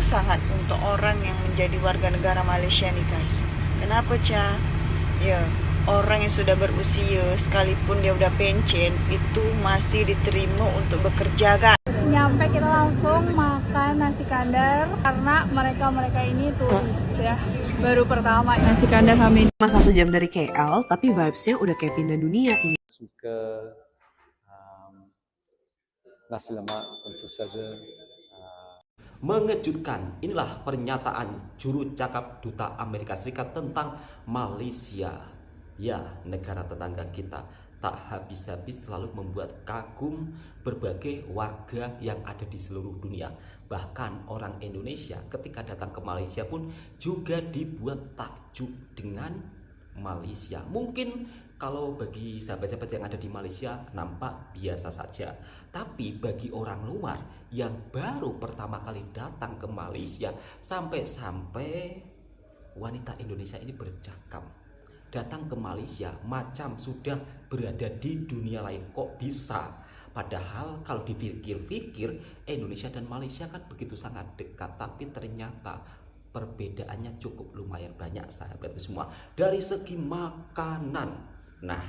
sangat untuk orang yang menjadi warga negara Malaysia nih guys. Kenapa Ca? Ya, orang yang sudah berusia sekalipun dia udah pensiun itu masih diterima untuk bekerja guys. Nyampe kita langsung makan nasi kandar karena mereka ini turis ya. Baru pertama nasi kandar kami. Cuma 1 jam dari KL, tapi vibes-nya udah kayak pindah dunia ini. Suka nasi lemak tentu saja. Mengejutkan, inilah pernyataan juru cakap Duta Amerika Serikat tentang Malaysia. Ya, negara tetangga kita tak habis-habis selalu membuat kagum berbagai warga yang ada di seluruh dunia. Bahkan orang Indonesia ketika datang ke Malaysia pun juga dibuat takjub dengan Malaysia. Mungkin kalau bagi sahabat-sahabat yang ada di Malaysia nampak biasa saja, tapi bagi orang luar yang baru pertama kali datang ke Malaysia, sampai-sampai wanita Indonesia ini bercakap, datang ke Malaysia macam sudah berada di dunia lain. Kok bisa? Padahal kalau dipikir-pikir Indonesia dan Malaysia kan begitu sangat dekat, tapi ternyata perbedaannya cukup lumayan banyak sahabat semua. Dari segi makanan, nah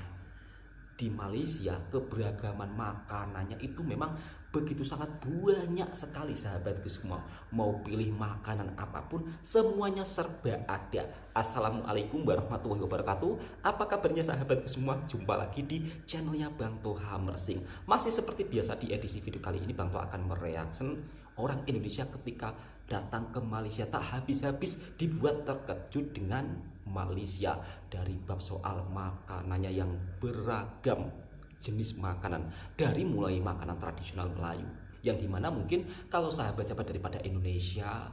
di Malaysia keberagaman makanannya itu memang begitu sangat banyak sekali sahabatku semua. Mau pilih makanan apapun semuanya serba ada. Assalamualaikum warahmatullahi wabarakatuh. Apa kabarnya sahabatku semua? Jumpa lagi di channelnya Bang Toha Mersing. Masih seperti biasa di edisi video kali ini Bang Toha akan mereaction orang Indonesia ketika datang ke Malaysia. Tak habis-habis dibuat terkejut dengan Malaysia. Dari bab soal makanannya yang beragam jenis makanan, dari mulai makanan tradisional Melayu yang dimana mungkin kalau sahabat-sahabat daripada Indonesia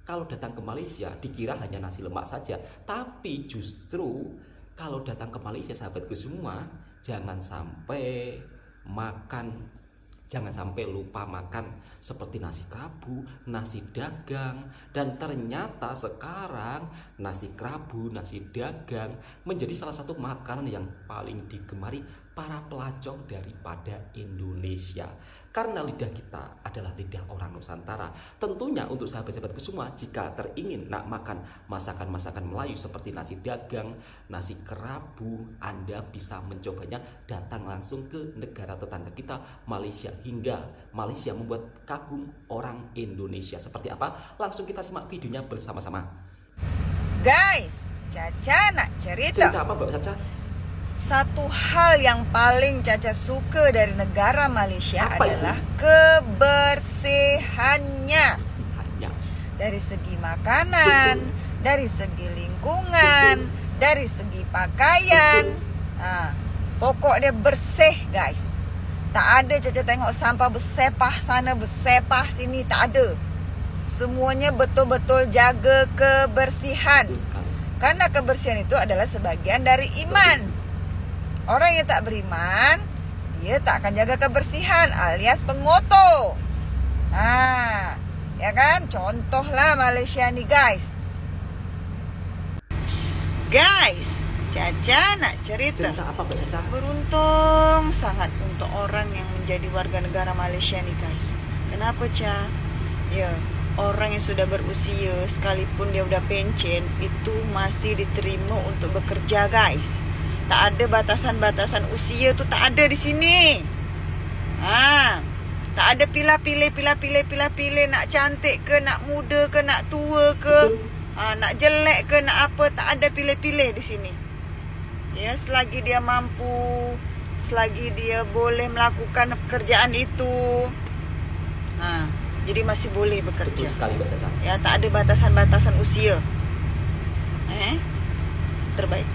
kalau datang ke Malaysia dikira hanya nasi lemak saja, tapi justru kalau datang ke Malaysia sahabatku semua jangan sampai lupa makan seperti nasi kerabu, nasi dagang, dan ternyata sekarang nasi kerabu, nasi dagang menjadi salah satu makanan yang paling digemari para pelancong daripada Indonesia. Karena lidah kita adalah lidah orang Nusantara. Tentunya untuk sahabat-sahabatku semua, jika teringin nak makan masakan-masakan Melayu seperti nasi dagang, nasi kerabu, Anda bisa mencobanya datang langsung ke negara tetangga kita, Malaysia. Hingga Malaysia membuat kagum orang Indonesia. Seperti apa? Langsung kita simak videonya bersama-sama. Guys, Caca nak cerita. Cerita apa Mbak Caca? Satu hal yang paling Caca suka dari negara Malaysia Apa adalah itu? kebersihannya. Bersihannya. Dari segi makanan, dari segi lingkungan, dari segi pakaian. Nah, pokok dia bersih guys. Tak ada Caca tengok sampah bersepah sana, bersepah sini, tak ada. Semuanya betul-betul jaga kebersihan. Betul sekali. Karena kebersihan itu adalah sebagian dari iman. Orang yang tak beriman, dia tak akan jaga kebersihan alias pengotor. Ya kan? Contohlah Malaysia nih guys. Guys, Caca nak cerita. Cerita apa Mbak Caca? Beruntung sangat untuk orang yang menjadi warga negara Malaysia nih guys. Kenapa Ca? Ya, orang yang sudah berusia sekalipun dia udah pensiun itu masih diterima untuk bekerja guys. Tak ada batasan-batasan usia tu, tak ada di sini. Tak ada pilih nak cantik ke, nak muda ke, nak tua ke, nak jelek ke, nak apa, tak ada pilih-pilih di sini. Ya, selagi dia mampu, selagi dia boleh melakukan pekerjaan itu, jadi masih boleh bekerja. Betul sekali Mbak Caca. Ya, tak ada batasan-batasan usia. Terbaik.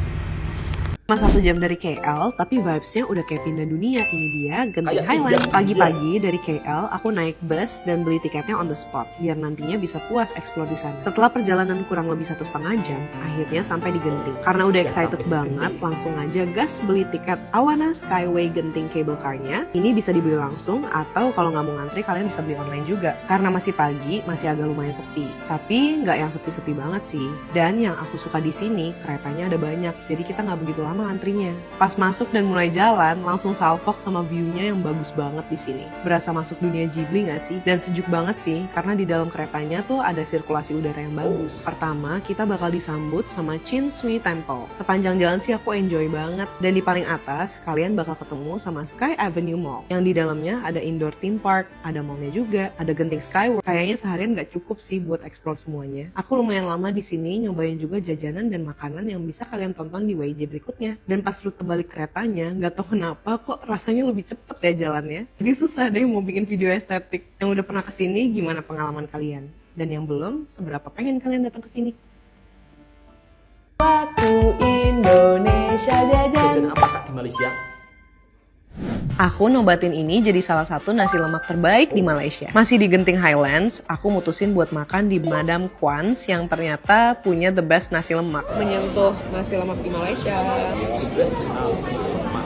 Cuma 1 jam dari KL, tapi vibes-nya udah kayak pindah dunia. Ini dia Genting Kayak Highland. pindah Pagi-pagi dari KL, aku naik bus dan beli tiketnya on the spot, biar nantinya bisa puas explore di sana. Setelah perjalanan kurang lebih 1,5 jam, akhirnya sampai di Genting. Karena udah excited banget, langsung aja gas beli tiket Awana Skyway Genting Cable Car-nya. Ini bisa dibeli langsung, atau kalau nggak mau ngantri, kalian bisa beli online juga. Karena masih pagi, masih agak lumayan sepi. Tapi nggak yang sepi-sepi banget sih. Dan yang aku suka di sini, keretanya ada banyak, jadi kita nggak begitu lama lama antrinya. Pas masuk dan mulai jalan, langsung salfok sama view-nya yang bagus banget di sini. Berasa masuk dunia Ghibli nggak sih? Dan sejuk banget sih, karena di dalam keretanya tuh ada sirkulasi udara yang bagus. Pertama, kita bakal disambut sama Chinsui Temple. Sepanjang jalan sih aku enjoy banget. Dan di paling atas, kalian bakal ketemu sama Sky Avenue Mall. Yang di dalamnya ada indoor theme park, ada mallnya juga, ada Genting Skyward. Kayaknya seharian nggak cukup sih buat explore semuanya. Aku lumayan lama di sini nyobain juga jajanan dan makanan yang bisa kalian tonton di WIJ berikutnya. Dan pas rute balik keretanya, nggak tahu kenapa kok rasanya lebih cepet ya jalannya. Jadi susah deh mau bikin video estetik. Yang udah pernah kesini, gimana pengalaman kalian? Dan yang belum, seberapa pengen kalian datang ke sini? Waktu Indonesia jajan. Jajanan apa Kak di Malaysia? Aku nobatin ini jadi salah satu nasi lemak terbaik di Malaysia. Masih di Genting Highlands, aku mutusin buat makan di Madam Kwan's yang ternyata punya the best nasi lemak. Menyentuh nasi lemak di Malaysia. Best nasi lemak.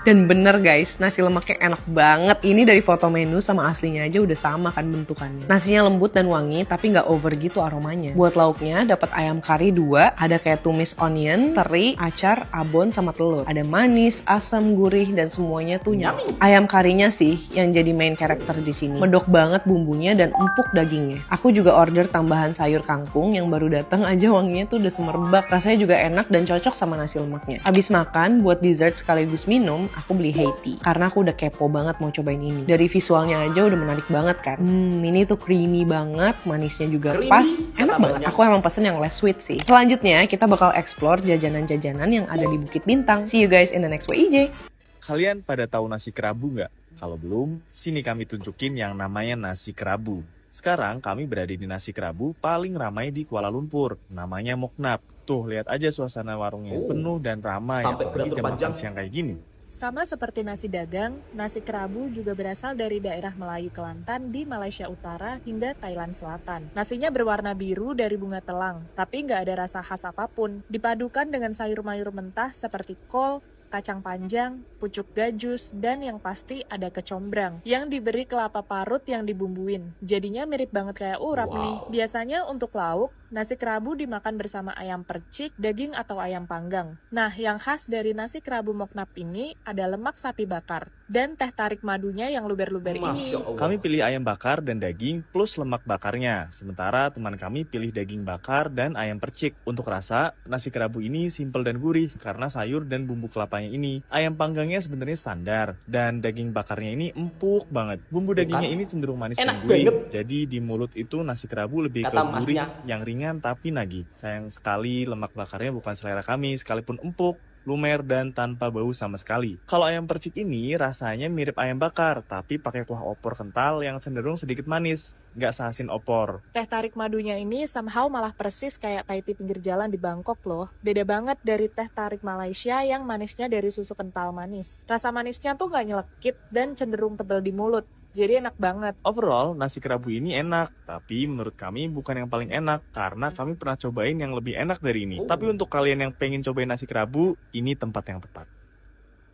Dan bener guys, nasi lemaknya enak banget. Ini dari foto menu sama aslinya aja udah sama kan bentukannya. Nasinya lembut dan wangi, tapi nggak over gitu aromanya. Buat lauknya, dapat ayam kari 2, ada kayak tumis onion, teri, acar, abon, sama telur. Ada manis, asam, gurih, dan semuanya tuh nyami. Ayam karinya sih yang jadi main karakter di sini. Medok banget bumbunya dan empuk dagingnya. Aku juga order tambahan sayur kangkung yang baru datang aja wanginya tuh udah semerbak. Rasanya juga enak dan cocok sama nasi lemaknya. Abis makan, buat dessert sekaligus minum, aku beli Haiti karena aku udah kepo banget mau cobain ini. Dari visualnya aja udah menarik banget kan. Ini tuh creamy banget, manisnya juga Creamy, pas, enak kata banget. banyak. Aku emang pesen yang less sweet sih. Selanjutnya kita bakal explore jajanan-jajanan yang ada di Bukit Bintang. See you guys in the next WIJ. Kalian pada tahu nasi kerabu nggak? Kalau belum, sini kami tunjukin yang namanya nasi kerabu. Sekarang kami berada di nasi kerabu paling ramai di Kuala Lumpur, namanya Moknap. Tuh, lihat aja suasana warungnya penuh dan ramai, Sampai apalagi jam beratur makan panjang. siang kayak gini. Sama seperti nasi dagang, nasi kerabu juga berasal dari daerah Melayu Kelantan di Malaysia Utara hingga Thailand Selatan. Nasinya berwarna biru dari bunga telang, tapi nggak ada rasa khas apapun. Dipadukan dengan sayur mayur mentah seperti kol, kacang panjang, pucuk gajus, dan yang pasti ada kecombrang yang diberi kelapa parut yang dibumbuin. Jadinya mirip banget kayak urap nih. Biasanya untuk lauk, nasi kerabu dimakan bersama ayam percik, daging atau ayam panggang. Nah, yang khas dari nasi kerabu Moknap ini ada lemak sapi bakar dan teh tarik madunya yang luber-luber ini. Masya Allah. Kami pilih ayam bakar dan daging plus lemak bakarnya. Sementara teman kami pilih daging bakar dan ayam percik. Untuk rasa, nasi kerabu ini simpel dan gurih karena sayur dan bumbu kelapanya ini. Ayam panggangnya sebenarnya standar dan daging bakarnya ini empuk banget. Bumbu dagingnya ini cenderung manis dan Enak gurih. banget. Jadi di mulut itu nasi kerabu lebih Kata ke gurih masnya. yang ringan tapi nagih. Sayang sekali lemak bakarnya bukan selera kami sekalipun empuk, lumer, dan tanpa bau sama sekali. Kalau ayam percik ini rasanya mirip ayam bakar, tapi pakai kuah opor kental yang cenderung sedikit manis, nggak seasin opor. Teh tarik madunya ini somehow malah persis kayak Thai tea pinggir jalan di Bangkok loh. Beda banget dari teh tarik Malaysia yang manisnya dari susu kental manis. Rasa manisnya tuh nggak nyelekit dan cenderung tebal di mulut. Jadi enak banget. Overall, nasi kerabu ini enak, tapi menurut kami bukan yang paling enak, karena kami pernah cobain yang lebih enak dari ini. Tapi untuk kalian yang pengen cobain nasi kerabu, ini tempat yang tepat.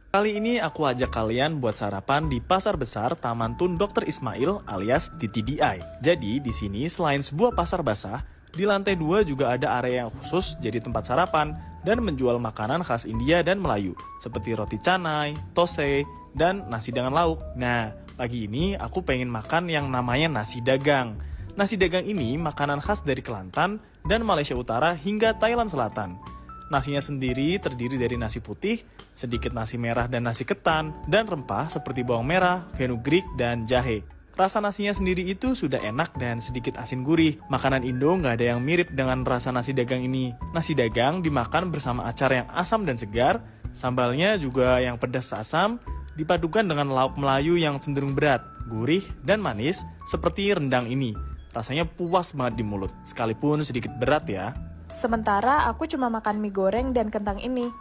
Kali ini aku ajak kalian buat sarapan di Pasar Besar Taman Tun Dr. Ismail alias TTDI. Jadi di sini selain sebuah pasar basah, di lantai 2 juga ada area yang khusus jadi tempat sarapan dan menjual makanan khas India dan Melayu seperti roti canai, thosai, dan nasi dengan lauk. Nah, pagi ini aku pengen makan yang namanya nasi dagang. Nasi dagang ini makanan khas dari Kelantan dan Malaysia Utara hingga Thailand Selatan. Nasinya sendiri terdiri dari nasi putih, sedikit nasi merah dan nasi ketan, dan rempah seperti bawang merah, fenugreek, dan jahe. Rasa nasinya sendiri itu sudah enak dan sedikit asin gurih. Makanan Indo nggak ada yang mirip dengan rasa nasi dagang ini. Nasi dagang dimakan bersama acar yang asam dan segar, sambalnya juga yang pedas asam, dipadukan dengan lauk Melayu yang cenderung berat, gurih, dan manis seperti rendang ini. Rasanya puas banget di mulut, sekalipun sedikit berat ya. Sementara aku cuma makan mie goreng dan kentang ini.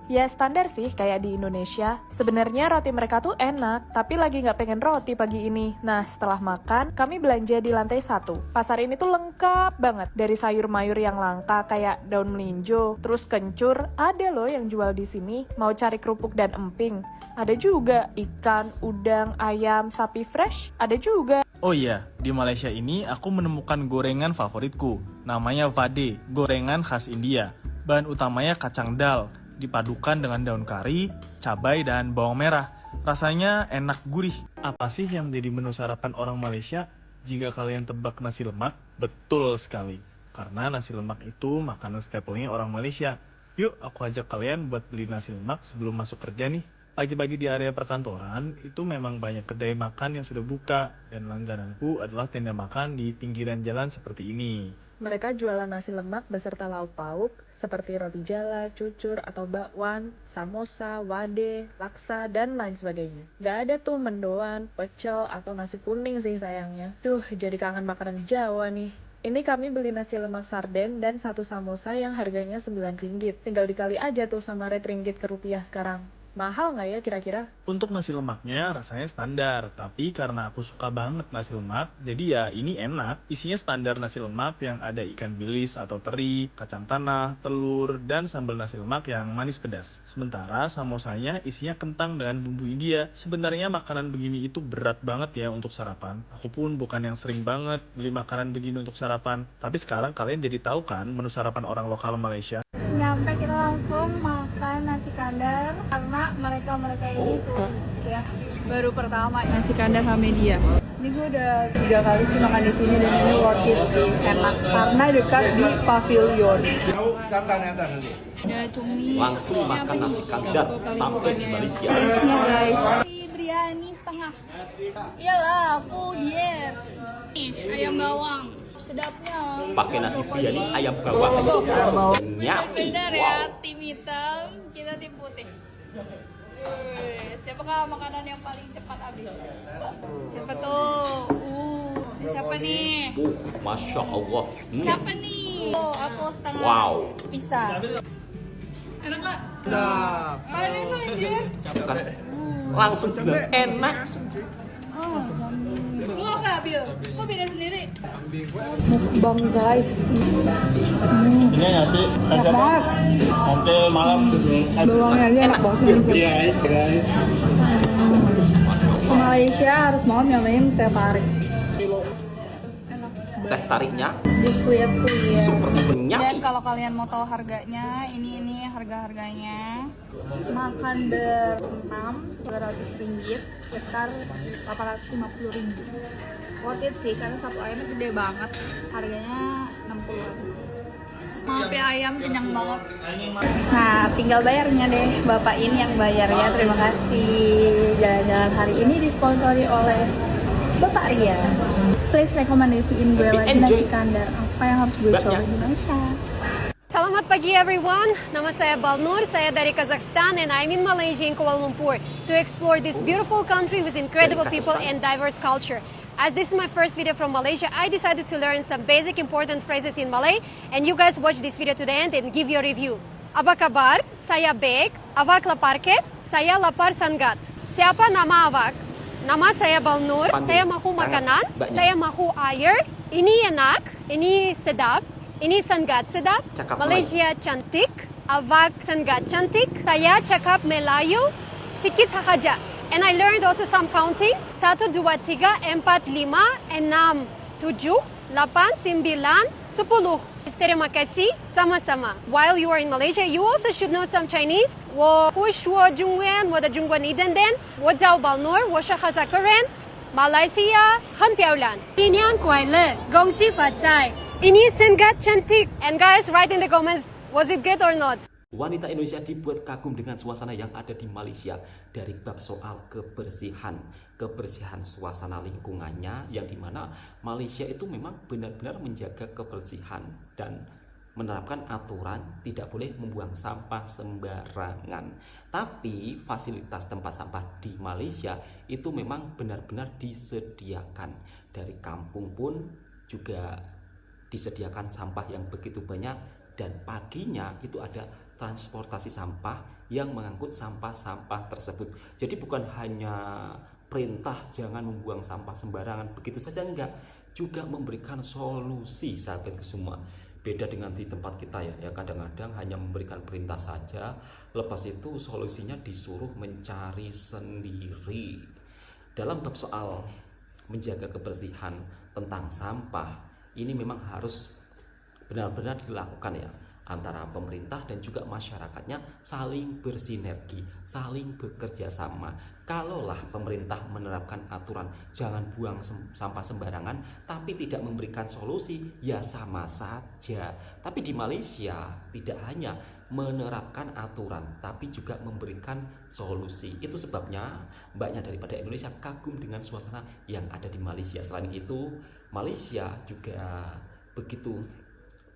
Ya standar sih kayak di Indonesia. Sebenarnya roti mereka tuh enak, tapi lagi nggak pengen roti pagi ini. Nah setelah makan, kami belanja di lantai 1. Pasar ini tuh lengkap banget. Dari sayur mayur yang langka kayak daun melinjo, terus kencur, ada loh yang jual di sini. Mau cari kerupuk dan emping, ada juga. Ikan, udang, ayam, sapi fresh, ada juga. Oh iya, di Malaysia ini aku menemukan gorengan favoritku. Namanya vade, gorengan khas India. Bahan utamanya kacang dal, dipadukan dengan daun kari, cabai, dan bawang merah. Rasanya enak gurih. Apa sih yang jadi menu sarapan orang Malaysia? Jika kalian tebak nasi lemak, betul sekali. Karena nasi lemak itu makanan staple-nya orang Malaysia. Yuk, aku ajak kalian buat beli nasi lemak sebelum masuk kerja nih. Pagi-pagi di area perkantoran, itu memang banyak kedai makan yang sudah buka. Dan langgananku adalah tenda makan di pinggiran jalan seperti ini. Mereka jualan nasi lemak beserta lauk pauk seperti roti jala, cucur atau bakwan, samosa, wade, laksa, dan lain sebagainya. Gak ada tuh mendoan, pecel, atau nasi kuning sih sayangnya. Duh, jadi kangen makanan Jawa nih. Ini kami beli nasi lemak sarden dan satu samosa yang harganya Rp9. Tinggal dikali aja tuh sama rate ringgit ke rupiah sekarang. Mahal nggak ya kira-kira? Untuk nasi lemaknya rasanya standar, tapi karena aku suka banget nasi lemak, jadi ya ini enak. Isinya standar nasi lemak yang ada ikan bilis atau teri, kacang tanah, telur, dan sambal nasi lemak yang manis pedas. Sementara samosanya isinya kentang dengan bumbu India. Sebenarnya makanan begini itu berat banget ya untuk sarapan. Aku pun bukan yang sering banget beli makanan begini untuk sarapan. Tapi sekarang kalian jadi tahu kan menu sarapan orang lokal Malaysia. Nyampe kita langsung makan nasi kandar karena mereka ini turis ya. Baru pertama nasi kandar sama dia. Ini gue udah 3 kali sih makan di sini dan ini worth it sih, enak karena dekat di pavilion. Ada cumi. Langsung makan nasi kandar sampai di Malaysia. Ini guys. Biryani setengah. Iyalah, aku diet. Nih, ayam bawang. Sedapnya. Pakai nasi biryani ayam bawang super nyami. Bener ya, tim hitam, kita tim putih. Siapakah makanan yang paling cepat habis? Siapa tuh? Siapa nih? Masya Allah. Siapa nih? Oh, aku setengah. Wow. Bisa. Enak nggak? Enak. Enak anjir. Bukan. Langsung bilang enak. Oh, lu apa, Bil? Kok beda sendiri? Mukbang guys. Ini nanti Enak banget. nanti malam Bawangnya aja enak banget. guys. Ke Malaysia harus banget nyobain teh tarik. Teh tariknya Di sweet. super Dan nyami. kalau kalian mau tahu harganya, ini harga-harganya. Makan ber-6 Rp300, sekitar Rp850. Worth it sih, karena satu ayamnya gede banget. Harganya Rp60. Maaf ya ayam, kenyang banget. Nah, tinggal bayarnya deh. Bapak ini yang bayar ya, terima kasih. Jalan-jalan hari ini disponsori oleh Bapak Ria. Please rekomendasiin gue lagi nasi kandar. Apa yang harus gue coba di Malaysia? Selamat pagi everyone, nama saya Balnur, saya dari Kazakhstan and I'm in Malaysia in Kuala Lumpur to explore this beautiful country with incredible people and diverse culture. As this is my first video from Malaysia, I decided to learn some basic important phrases in Malay and you guys watch this video to the end and give your review. Apa kabar? Saya baik. Awak lapar ke? Saya lapar sangat. Siapa nama awak? Nama saya Balnur, saya mahu makanan, saya mahu air. Ini enak, ini sedap. Ini sangat sedap. Cakap Malaysia cantik. Awak sangat cantik. Saya cakap Melayu sikit sahaja. And I learned also some counting. 1, 2, 3, 4, 5, 6, 7, 8, 9, 10. Terima kasih sama-sama. While you are in Malaysia, you also should know some Chinese. 我会说中文，我的中文一点点。我叫Balnur，我是哈萨克人。马来西亚很漂亮。新年快乐，恭喜发财。Ini sangat cantik. And guys, write in the comments, was it good or not? Wanita Indonesia dibuat kagum dengan suasana yang ada di Malaysia dari bab soal kebersihan suasana lingkungannya, yang dimana Malaysia itu memang benar-benar menjaga kebersihan dan menerapkan aturan tidak boleh membuang sampah sembarangan. Tapi fasilitas tempat sampah di Malaysia itu memang benar-benar disediakan. Dari kampung pun juga disediakan sampah yang begitu banyak, dan paginya itu ada transportasi sampah yang mengangkut sampah-sampah tersebut. Jadi bukan hanya perintah jangan membuang sampah sembarangan begitu saja, enggak, juga memberikan solusi sahabat semua. Beda dengan di tempat kita ya kadang-kadang hanya memberikan perintah saja, lepas itu solusinya disuruh mencari sendiri. Dalam bab soal menjaga kebersihan tentang sampah, ini memang harus benar-benar dilakukan ya. antara pemerintah dan juga masyarakatnya saling bersinergi, saling bekerja sama. Kalaulah pemerintah menerapkan aturan jangan buang sampah sembarangan tapi tidak memberikan solusi, ya sama saja. Tapi di Malaysia tidak hanya menerapkan aturan tapi juga memberikan solusi. Itu sebabnya banyak daripada Indonesia kagum dengan suasana yang ada di Malaysia. Selain itu, Malaysia juga begitu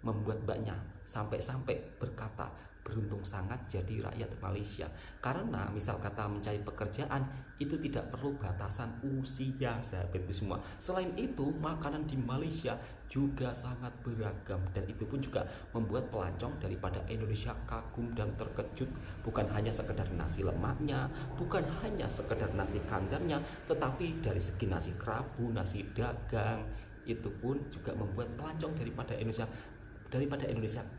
membuat banyak sampai-sampai berkata beruntung sangat jadi rakyat Malaysia, karena misal kata mencari pekerjaan itu tidak perlu batasan usia, sahabatku semua. Selain itu, makanan di Malaysia juga sangat beragam dan itu pun juga membuat pelancong daripada Indonesia kagum dan terkejut. Bukan hanya sekedar nasi lemaknya, bukan hanya sekedar nasi kandarnya, tetapi dari segi nasi kerabu, nasi dagang, itu pun juga membuat pelancong daripada Indonesia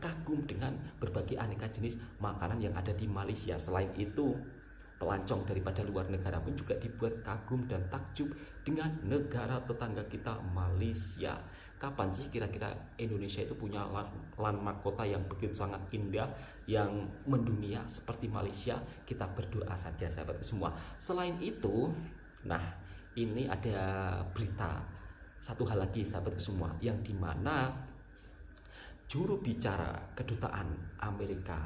kagum dengan berbagai aneka jenis makanan yang ada di Malaysia. Selain itu, pelancong daripada luar negara pun juga dibuat kagum dan takjub dengan negara tetangga kita Malaysia. Kapan sih kira-kira Indonesia itu punya landmark kota yang begitu sangat indah, yang mendunia seperti Malaysia? Kita berdoa saja, sahabatku semua. Selain itu, nah ini ada berita satu hal lagi, sahabatku semua, yang dimana juru bicara kedutaan Amerika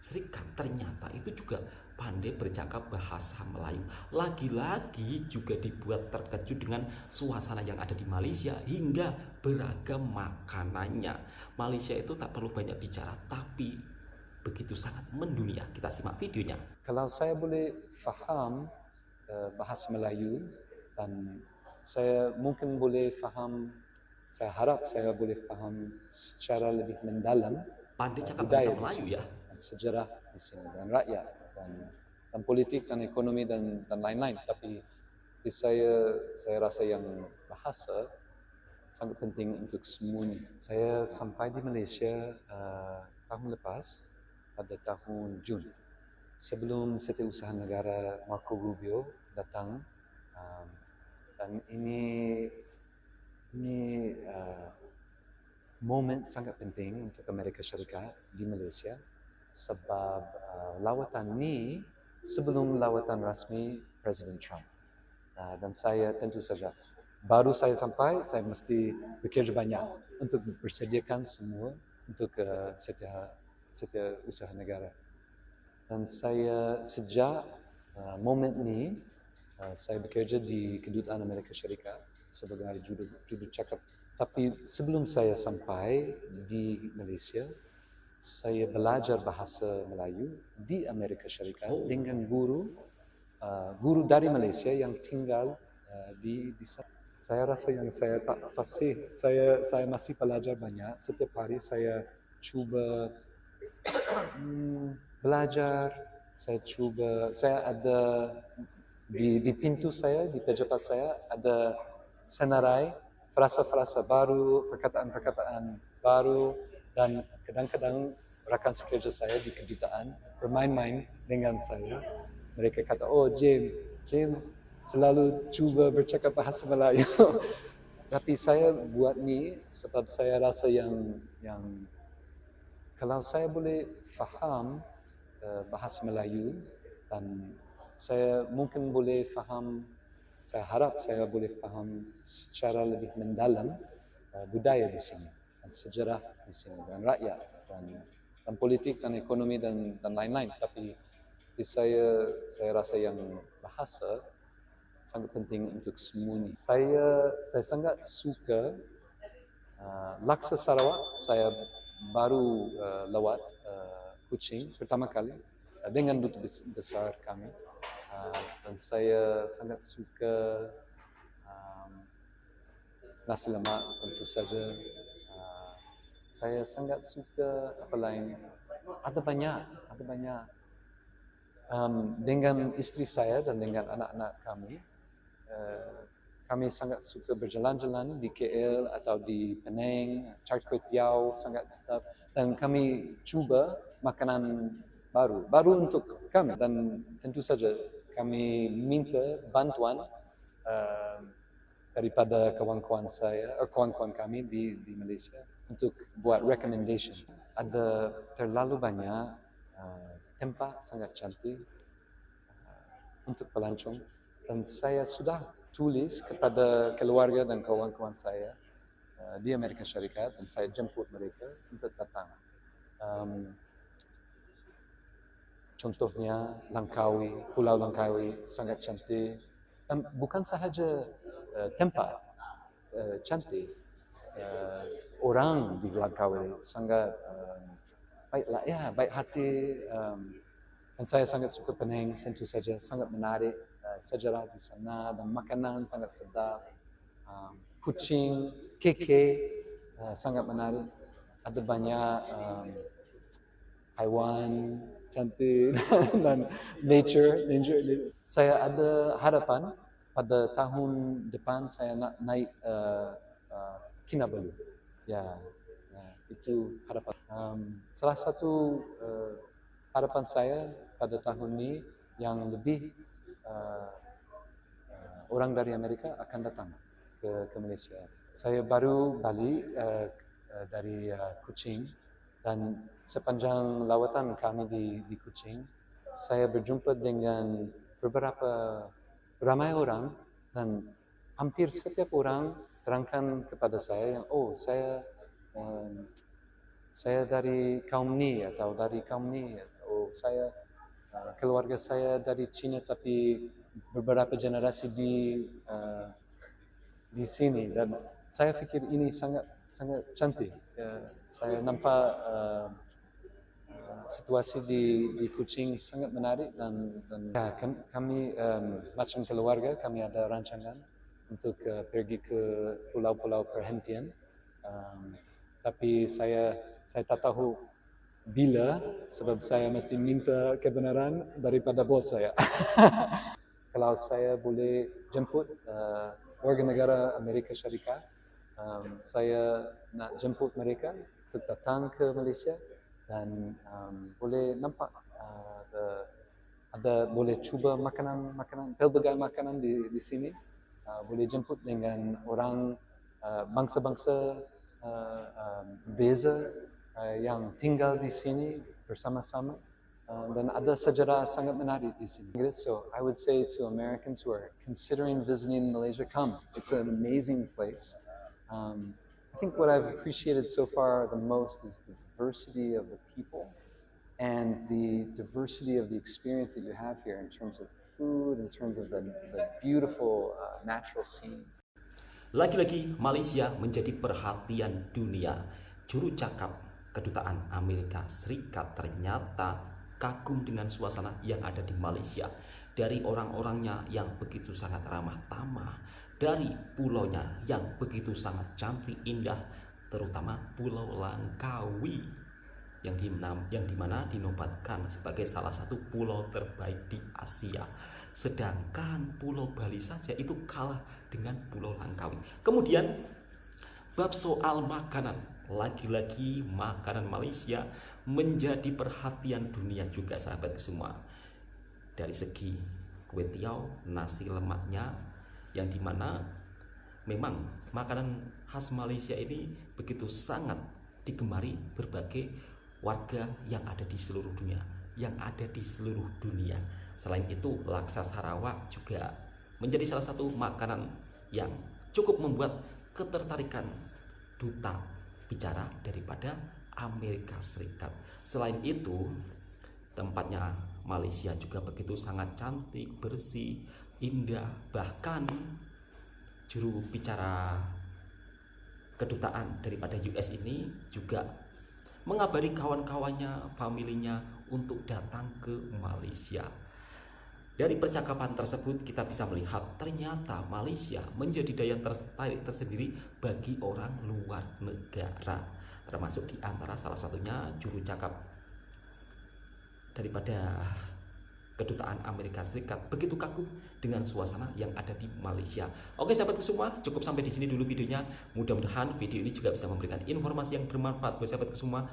Serikat ternyata itu juga pandai bercakap bahasa Melayu. Lagi-lagi juga dibuat terkejut dengan suasana yang ada di Malaysia hingga beragam makanannya. Malaysia itu tak perlu banyak bicara tapi begitu sangat mendunia. Kita simak videonya. Kalau saya boleh faham bahasa Melayu dan saya mungkin boleh faham, saya harap saya boleh faham secara lebih mendalam Pandai cakap budaya bahasa Melayu di sini, ya. dan sejarah di sini, dan rakyat, dan politik, dan ekonomi, dan lain-lain. Tapi saya rasa yang bahasa sangat penting untuk semuanya. Saya sampai di Malaysia tahun lepas pada tahun Jun. Sebelum Setiausaha Negara Marco Rubio datang, dan ini momen sangat penting untuk Amerika Syarikat di Malaysia sebab lawatan ini sebelum lawatan rasmi Presiden Trump. Dan saya tentu saja baru saya sampai, saya mesti bekerja banyak untuk bersediakan semua untuk Setiausaha Negara. Dan saya sejak momen ini saya bekerja di Kedutaan Amerika Syarikat sebagai juru cakap. Tapi sebelum saya sampai di Malaysia, saya belajar bahasa Melayu di Amerika Syarikat dengan guru dari Malaysia yang tinggal di sana. Saya rasa yang saya tak fasih. Saya masih belajar banyak. Setiap hari saya cuba belajar. Saya ada di pintu saya, di pejabat saya ada senarai frasa-frasa baru, perkataan-perkataan baru, dan kadang-kadang rakan sekerja saya di kedutaan bermain-main dengan saya. Mereka kata, oh James selalu cuba bercakap bahasa Melayu. Tapi saya buat ni sebab saya rasa yang kalau saya boleh faham bahasa Melayu dan saya mungkin boleh faham, saya harap saya boleh faham secara lebih mendalam budaya di sini, dan sejarah di sini, dan rakyat, dan politik, dan ekonomi, dan lain-lain. Tapi saya rasa yang bahasa sangat penting untuk semuanya. Saya sangat suka Laksa Sarawak. Saya baru lawat Kuching pertama kali dengan duta besar kami. Dan saya sangat suka nasi lemak, tentu saja. Saya sangat suka apa lain? Ada banyak. Dengan istri saya dan dengan anak-anak kami, kami sangat suka berjalan-jalan di KL atau di Penang, cari kuih tiaw sangat sedap, dan kami cuba makanan baru untuk kami, dan tentu saja kami minta bantuan daripada kawan-kawan kami di Malaysia untuk buat recommendation. Ada terlalu banyak tempat sangat cantik untuk pelancong, dan saya sudah tulis kepada keluarga dan kawan-kawan saya di Amerika Syarikat, dan saya jemput mereka untuk datang. Contohnya Langkawi, Pulau Langkawi sangat cantik. Bukan sahaja tempat cantik, orang di Langkawi sangat baiklah ya, baik hati. Dan saya sangat suka Penang, tentu saja sangat menarik, sejarah di sana, dan makanan sangat sedap. Kuching, KK sangat menarik. Ada banyak haiwan cantik dan nature. Saya ada harapan pada tahun depan saya nak naik Kinabalu. Ya, itu harapan. Salah satu harapan saya pada tahun ini yang lebih orang dari Amerika akan datang ke Malaysia. Saya baru balik dari Kuching, dan sepanjang lawatan kami di Kuching, saya berjumpa dengan ramai orang, dan hampir setiap orang terangkan kepada saya yang saya dari kaum ni atau dari kaum ni, atau saya keluarga saya dari Cina tapi beberapa generasi di sini, dan saya pikir ini sangat cantik. Saya nampak situasi di Kuching sangat menarik, dan kami macam keluarga kami ada rancangan untuk pergi ke pulau-pulau perhentian, tapi saya tak tahu bila, sebab saya mesti minta kebenaran daripada bos saya. Kalau saya boleh jemput warga negara Amerika Syarikat, saya nak jemput mereka untuk datang ke Malaysia, dan boleh nampak boleh cuba makanan pelbagai makanan di sini. Boleh jemput dengan orang bangsa-bangsa berbeza yang tinggal di sini bersama-sama, dan ada sejarah sangat menarik di sini. So I would say to Americans who are considering visiting Malaysia, come. It's an amazing place. I think what I've appreciated so far the most is the diversity of the people and the diversity of the experience that you have here in terms of food, in terms of the beautiful natural scenes. Lagi-lagi Malaysia menjadi perhatian dunia. Juru cakap Kedutaan Amerika Serikat ternyata kagum dengan suasana yang ada di Malaysia. Dari orang-orangnya yang begitu sangat ramah tamah, dari pulaunya yang begitu sangat cantik indah, terutama Pulau Langkawi yang dimana dinobatkan sebagai salah satu pulau terbaik di Asia. Sedangkan Pulau Bali saja itu kalah dengan Pulau Langkawi. Kemudian bab soal makanan, lagi-lagi makanan Malaysia menjadi perhatian dunia juga sahabat semua. Dari segi kue tiaw, nasi lemaknya, yang dimana memang makanan khas Malaysia ini begitu sangat digemari berbagai warga yang ada di seluruh dunia. Selain itu, laksa Sarawak juga menjadi salah satu makanan yang cukup membuat ketertarikan duta bicara daripada Amerika Serikat. Selain itu, tempatnya Malaysia juga begitu sangat cantik, bersih, indah. Bahkan juru bicara kedutaan daripada US ini juga mengabari kawan-kawannya, familinya untuk datang ke Malaysia. Dari percakapan tersebut kita bisa melihat ternyata Malaysia menjadi daya tertarik tersendiri bagi orang luar negara, termasuk di antara salah satunya juru cakap daripada Kedutaan Amerika Serikat begitu kagum dengan suasana yang ada di Malaysia. Oke sahabatku semua, cukup sampai di sini dulu videonya. Mudah-mudahan video ini juga bisa memberikan informasi yang bermanfaat buat sahabatku semua.